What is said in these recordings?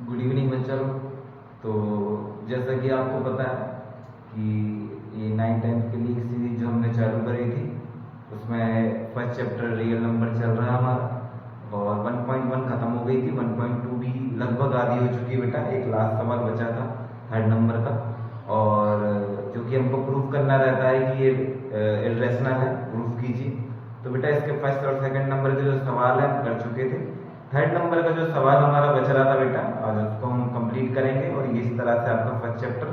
Good evening बच्चों। तो जैसा कि आपको पता है कि ये 9th-10th के लिए सीरीज जो हमने चालू करी थी उसमें फर्स्ट चैप्टर रियल नंबर चल रहा है हमारा और 1.1 ख़त्म हो गई थी। 1.2 भी लगभग आधी हो चुकी है बेटा। एक लास्ट सवाल बचा था 3rd नंबर का, और जो कि हमको प्रूफ करना रहता है कि ये इर्रेशनल है, प्रूफ कीजिए। तो बेटा इसके फर्स्ट और सेकंड नंबर के जो सवाल है हम कर चुके थे। 3rd नंबर का जो सवाल हमारा बच रहा था बेटा, आज उसको हम कंप्लीट करेंगे और इस तरह से आपका फर्स्ट चैप्टर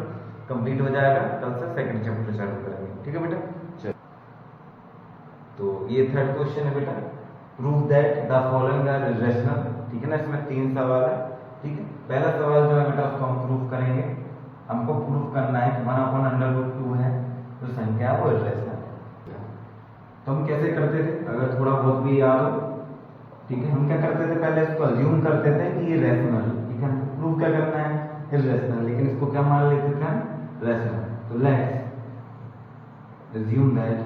कंप्लीट हो जाएगा। कल से सेकंड चैप्टर चालू करेंगे, ठीक है बेटा। चलो, तो ये 3rd क्वेश्चन है बेटा, prove that the following are irrational. ठीक है ना, इसमें 3 सवाल है। ठीक है, पहला सवाल जो है बेटा उसको हम प्रूफ करेंगे। हमको प्रूफ करना है 1/√2 है जो संख्या है वो इर्रेशनल है। तो हम कैसे करते थे, अगर थोड़ा बहुत भी याद हो, ठीक है, हम क्या करते थे, पहले इसको अज्यूम करते थे कि ये रैशनल, ठीक है, प्रूव क्या करना है, इर्रेशनल, लेकिन इसको क्या मान लेते थे हम, रैशनल। तो let's assume that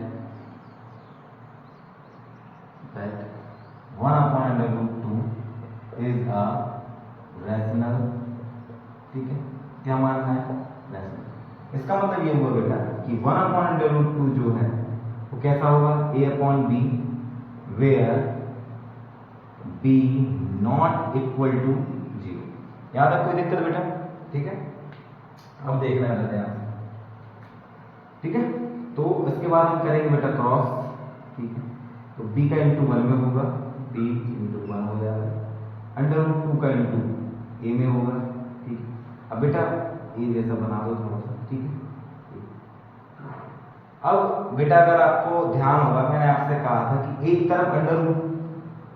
1/√2 is a rational. ठीक है, क्या मानना है, रैशनल। इसका मतलब ये हुआ बेटा कि 1/√2 जो है वो कैसा होगा, a/b where b not equal to 0। याद है, कोई दिक्कत बेटा? ठीक है, अब देखना है यहाँ, ठीक है। तो इसके बाद हम करेंगे बेटा क्रॉस। ठीक है, तो b का इंटू 1 में होगा, b इंटू 1 हो जाएगा, √2 का इंटू a में होगा। ठीक है, अब बेटा ये जैसा बना दो थोड़ा सा, ठीक है। अब बेटा अगर आपको ध्यान होगा, मैंने आपसे कहा था कि एक तरफ √2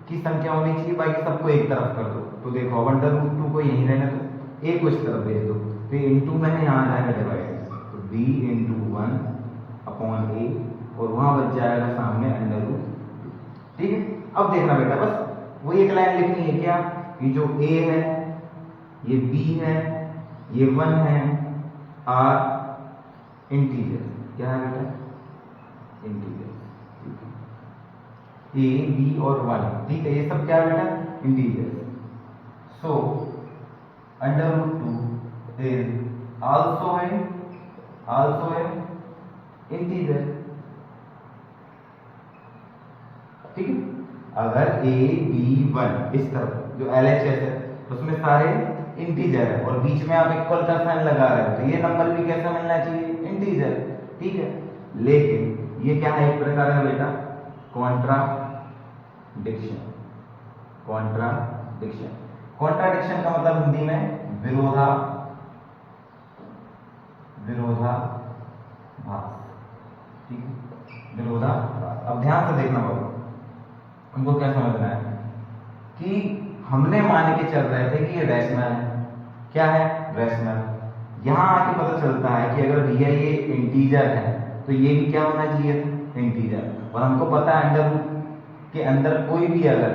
की संख्या होनी चाहिए, बाकी सबको एक तरफ कर दो। तो देखो अब √2 को यहीं रहने दो, a को इस तरफ भेज दो, तो इंटू में यहाँ आ जाएगा डिवाइड, तो b इंटू 1/a और वहां बच जाएगा सामने √2। ठीक है, अब देखना बेटा, बस वो एक लाइन लिखनी है क्या, ये जो a है, ये b है, ये 1 है, r इंटीजर, क्या है बेटा, इंटीजर। a, b और 1, ठीक है, ये सब क्या है बेटा, integer. So √2 is also a integer. ठीक है, अगर a, b, 1 इस तरफ जो LHS है उसमें सारे इंटीजर है और बीच में आप इक्वल का साइन लगा रहे हो, तो ये नंबर भी कैसा मिलना चाहिए, इंटीजर। ठीक है, लेकिन ये क्या है, एक प्रकार का बेटा कॉन्ट्राडिक्शन। कॉन्ट्राडिक्शन का मतलब हिंदी में विरोधाभास। ठीक है, विरोधाभास। अब ध्यान से देखना बाबू, हमको क्या समझना है कि हमने मान के चल रहे थे कि ये रैशनल है। क्या है, रैशनल। यहां आके पता चलता है कि अगर भैया ये इंटीजर है तो ये भी क्या होना चाहिए था, इंटीजर। और हमको पता है अंडर के अंदर कोई भी अगर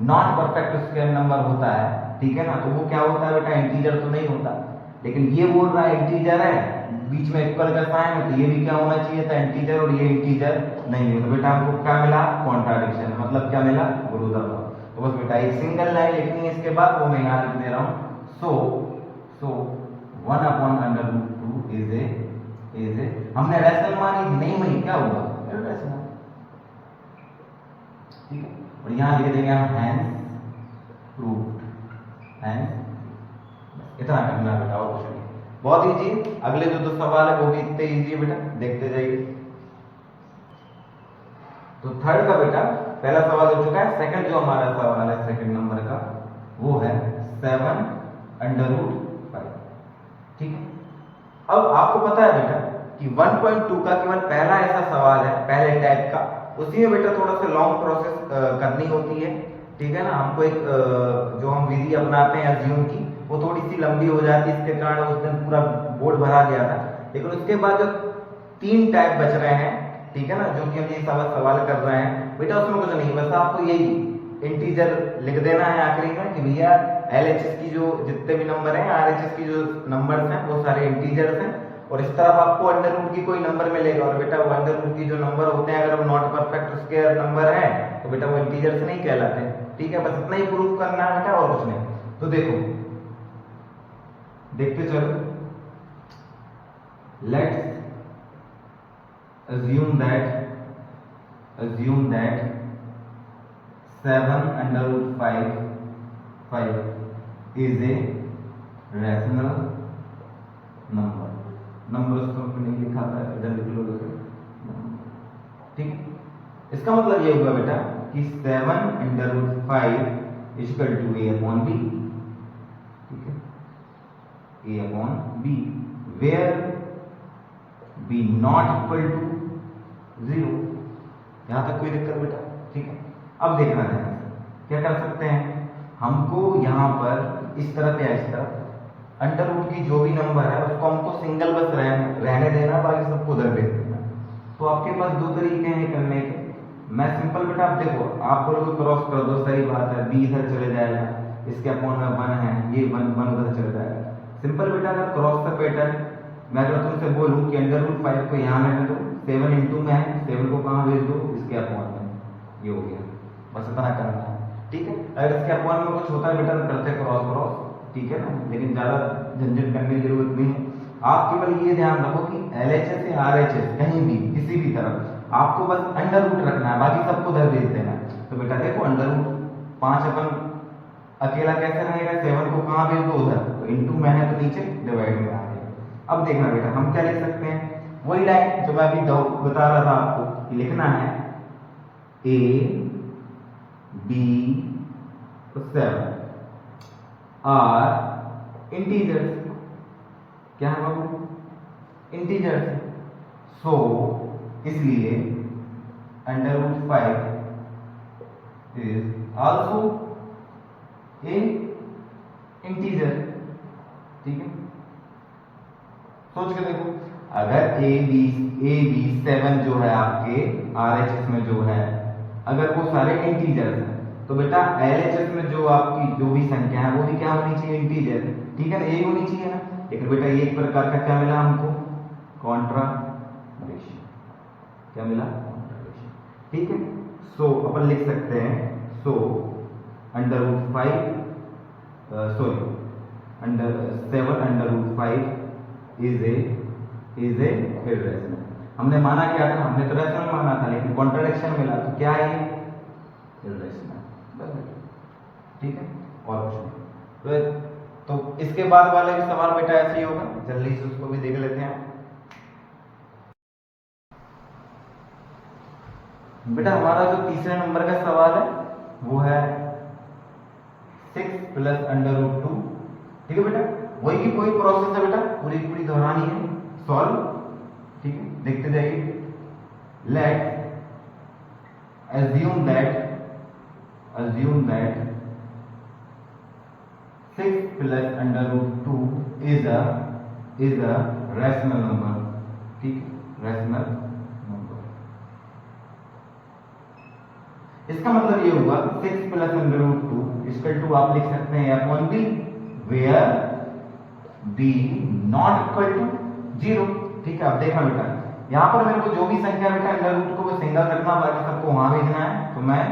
नॉन परफेक्ट स्क्वायर नंबर होता है, ठीक है ना, तो वो क्या होता है बेटा, इंटीजर तो नहीं होता। लेकिन ये बोल रहा है इंटीजर है, बीच में इक्वल का साइन है, तो ये भी क्या होना चाहिए था, इंटीजर, और ये इंटीजर नहीं है। तो बेटा हमको क्या मिला, कॉन्ट्राडिक्शन, मतलब क्या मिला, विरोधाभास। तो बस बेटा एक सिंगल लाइन लिखनी है इसके बाद, वो मैं यहाँ लिख दे रहा हूँ। सो 1/√2 इज ए, हमने रैशनल मानी थी, नहीं मानी, क्या हुआ, रैशनल। ठीक है, और यहाँ लिख देंगे हम हैंस प्रूव्ड, इतना करना बेटा, और कुछ नहीं, बहुत इजी। अगले जो 2 सवाल है वो भी इतने इजी है बेटा, देखते जाइए। तो 3rd का बेटा पहला सवाल हो चुका है। सेकंड जो हमारा सवाल है 2nd नंबर का, वो है 7/5। ठीक है, अब आपको पता है बेटा कि 1.2 का केवल पहला ऐसा सवाल है, पहले टाइप का, उसी में बेटा थोड़ा सा लॉन्ग प्रोसेस करनी होती है। ठीक है ना, हमको एक जो हम विधि अपनाते हैं अज्यूम की, वो थोड़ी सी लंबी हो जाती है, इसके कारण उस दिन पूरा बोर्ड भरा गया था। लेकिन उसके बाद जो 3 टाइप बच रहे हैं, ठीक है ना, जो कि हम ये सवाल कर रहे हैं बेटा, उसमें कुछ नहीं, बस आपको यही इंटीजर लिख देना है आखिरी में कि भैया LHS की जो जितने भी नंबर हैं, RHS की जो नंबर्स हैं वो सारे इंटीजर्स हैं, और इस तरफ आपको √2 की कोई नंबर मिलेगा। और बेटा वो √2 की जो नंबर होते हैं, अगर वो नॉट परफेक्ट स्क्वायर नंबर है तो बेटा वो इंटीजर्स नहीं कहलाते। ठीक है, बस इतना ही प्रूफ करना है बेटा, और कुछ नहीं। तो देखो देखते चलो। Let's assume that 7 under root 5 is a rational number। Number उसको नहीं लिखा था, इधर लिख लो। ठीक, इसका मतलब ये हुआ बेटा कि 7 under root 5 equal to a upon b। ठीक है, a upon b where b not equal to 0। यहां तक कोई दिक्कत बेटा? ठीक है, अब देखना है क्या कर सकते हैं। हमको यहां पर इस तरफ या इस तरफ अंडर रूट की जो भी नंबर है उसको हमको सिंगल बस रहने देना, बाकी सबको उधर भेज देना। तो आपके पास दो तरीके हैं करने के। मैं सिंपल बेटा, आप देखो, आप बोलोगे क्रॉस कर दो, सही बात है, b इधर चले जाएगा, इसके अपॉन में 1 है, ये 1 उधर चले जाएगा। सिंपल बेटा, अगर क्रॉस का पैटर्न मैं अगर तुमसे बोलूं कि अंडर रूट 5 को यहाँ रहने दो, 7 इंटू में है, 7 को कहाँ भेज दो, इसके अपॉन में, ये हो गया। बस इतना करना है। ठीक है, अगर इसके अपॉन में कुछ होता है बेटा तो करते क्रॉस क्रॉस, ठीक है ना, लेकिन ज्यादा झंझट करने की जरूरत नहीं है। आप केवल ये ध्यान रखो कि LHS या RHS कहीं भी किसी भी तरफ आपको बस अंडर रूट रखना है, बाकी सबको उधर भेज देना है। तो बेटा देखो, अंडर रूट 5 अपन अकेला कैसे रहेगा, 7 को कहाँ भेज दो, उधर, तो इंटू में है तो नीचे डिवाइड में आ गया। अब देखना बेटा, हम क्या लिख सकते हैं, वही लाइन जो मैं अभी बता रहा था आपको कि लिखना है a b 7 आर इंटीजर्स। क्या है बाबू? इंटीजर्स। सो इसलिए under root 5 is also a integer. ठीक है, सोच के देखो, अगर ए बी 7 जो है आपके RHS में जो है, अगर वो सारे इंटीजर्स हैं, तो बेटा LHS में जो आपकी जो भी संख्या है वो भी क्या होनी चाहिए, इंटीजर। ठीक है ना, यही होनी चाहिए ना। लेकिन बेटा ये एक प्रकार का क्या मिला हमको, कॉन्ट्राडिक्शन। क्या मिला? कॉन्ट्राडिक्शन। ठीक है, सो अपन लिख सकते हैं, so under root 5 sorry under 7 under root 5 is a irrational. हमने माना क्या था, हमने तो रेशनल माना था, लेकिन कॉन्ट्राडिक्शन मिला, तो क्या है ये, इर्रेशनल। बस, ठीक है, और कुछ नहीं। तो इसके बाद वाला भी सवाल बेटा ऐसे ही होगा, जल्दी से उसको भी देख लेते हैं। बेटा हमारा जो तीसरे नंबर का सवाल है वो है 6 प्लस अंडर रूट 2। ठीक है बेटा, वही की कोई प्रोसेस है बेटा, पूरी दोहरानी है, सॉल्व। ठीक है, देखते जाइए। Let assume that 6 plus under root 2 is a rational number। ठीक, rational number। इसका मतलब ये हुआ 6 plus under root 2 equal to आप लिख सकते हैं upon b where b not equal to 0। ठीक है, अब देखना बेटा, यहाँ पर मेरे को जो भी संख्या बेटा अंडर रूट को वो सिंगल रखना, बाकी सबको वहां भेजना है, तो मैं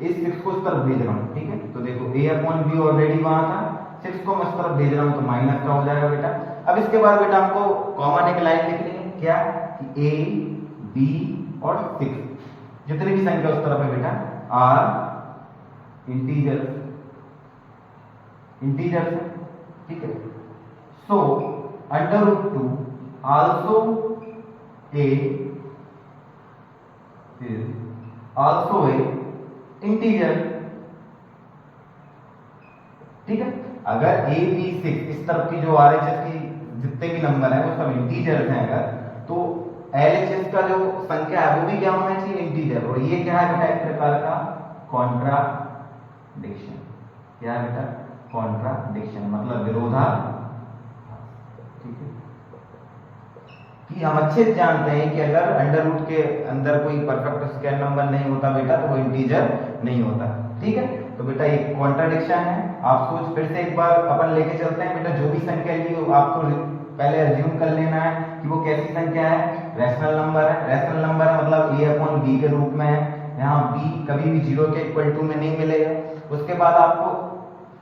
इस 6 को इस तरफ भेज रहा हूँ। ठीक है, तो देखो a अपॉन b ऑलरेडी वहां था, 6 को मैं इस तरफ भेज रहा हूँ, तो माइनस का हो जाएगा बेटा। अब इसके बाद बेटा हमको कॉमन एक लाइन लिखनी है, क्या कि a b और 6 जितनी भी संख्या उस तरफ है बेटा आर इंटीजर्स। ठीक है, so under root 2 also a is also a integer। ठीक है, अगर a b 6 इस तरफ की जो RHS की जितने भी नंबर है वो सब इंटीजर्स हैं, अगर तो LHS का जो संख्या है वो भी क्या होना चाहिए, इंटीजर। और ये क्या है बेटा, एक प्रकार का कॉन्ट्राडिक्शन। क्या है बेटा, कॉन्ट्राडिक्शन मतलब विरोधाभास। ठीक है, कि हम अच्छे से जानते हैं कि अगर अंडर रूट के अंदर कोई परफेक्ट स्क्वायर नंबर नहीं होता बेटा तो वो इंटीजर नहीं होता। ठीक है, तो बेटा ये कॉन्ट्राडिक्शन है। आप सोच फिर से एक बार अपन लेके चलते हैं बेटा, जो भी संख्या ली हो आपको पहले अज्यूम कर लेना है कि वो कैसी संख्या है, रैशनल नंबर है। रैशनल नंबर है मतलब a अपॉन b के रूप में है, यहाँ b कभी भी 0 के इक्वल टू में नहीं मिलेगा। उसके बाद आपको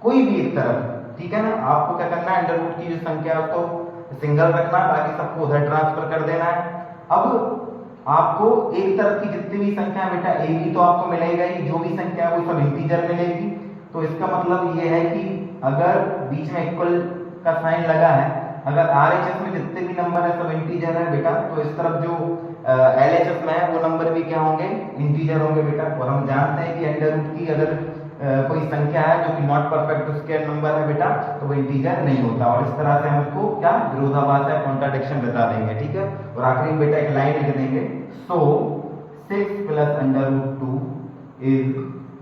कोई भी एक तरफ ठीक है ना। आपको क्या करना है, अंडर रूट की जो संख्या है उसको सिंगल रखना, बाकी सबको उधर ट्रांसफर कर देना है। अब आपको एक तरफ की जितनी भी संख्या बेटा ए बी तो आपको मिलेगा ही, जो भी संख्या है वो सब इंटीजर मिलेगी। तो इसका मतलब ये है कि अगर बीच में इक्वल का साइन लगा है, अगर आरएचएस में जितने भी नंबर है सब इंटीजर है बेटा, तो इस तरफ जो एलएचएस में है वो नंबर भी क्या होंगे, इंटीजर होंगे बेटा। और हम जानते हैं कि अंडर रूट की अगर कोई संख्या है जो कि नॉट परफेक्ट स्क्वायर नंबर है बेटा, तो वो इंटीजर नहीं होता। और इस तरह से हम इसको क्या विरोधाभास है, कॉन्ट्राडिक्शन बता देंगे, ठीक है। और आखिरी में बेटा एक लाइन लिख देंगे, so 6 plus under root 2 is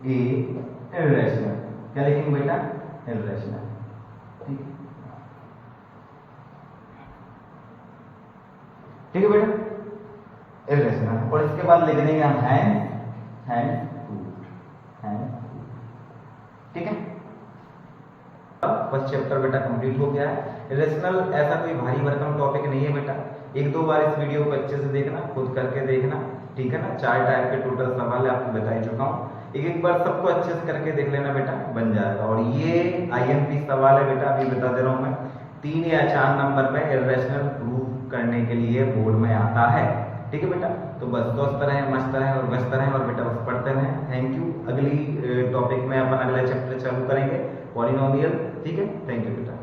a irrational. क्या लिखेंगे बेटा, इर्रेशनल, ठीक है, ठीक है बेटा, इर्रेशनल। और इसके बाद लिख देंगे हम हैंस ठीक है। फर्स्ट चैप्टर बेटा कंप्लीट हो गया है। इरेशनल ऐसा कोई भारी भरकम टॉपिक नहीं है बेटा, एक दो बार इस वीडियो को अच्छे से देखना, खुद करके देखना, ठीक है ना। 4 टाइप के टोटल सवाल आपको बता ही चुका हूँ, एक बार सबको अच्छे से करके देख लेना बेटा, बन जाएगा। और ये आईएमपी सवाल है बेटा, अभी बता दे रहा हूँ मैं, 3 या 4 नंबर में इरेशनल प्रूव करने के लिए बोर्ड में आता है, ठीक है बेटा। तो बस स्वस्थ रहें, मस्त रहें और व्यस्त रहें और बेटा बस पढ़ते रहें। Thank you. अगली टॉपिक में अपन अगला चैप्टर चालू करेंगे, पॉलिनोमियल, ठीक है। थैंक यू बेटा।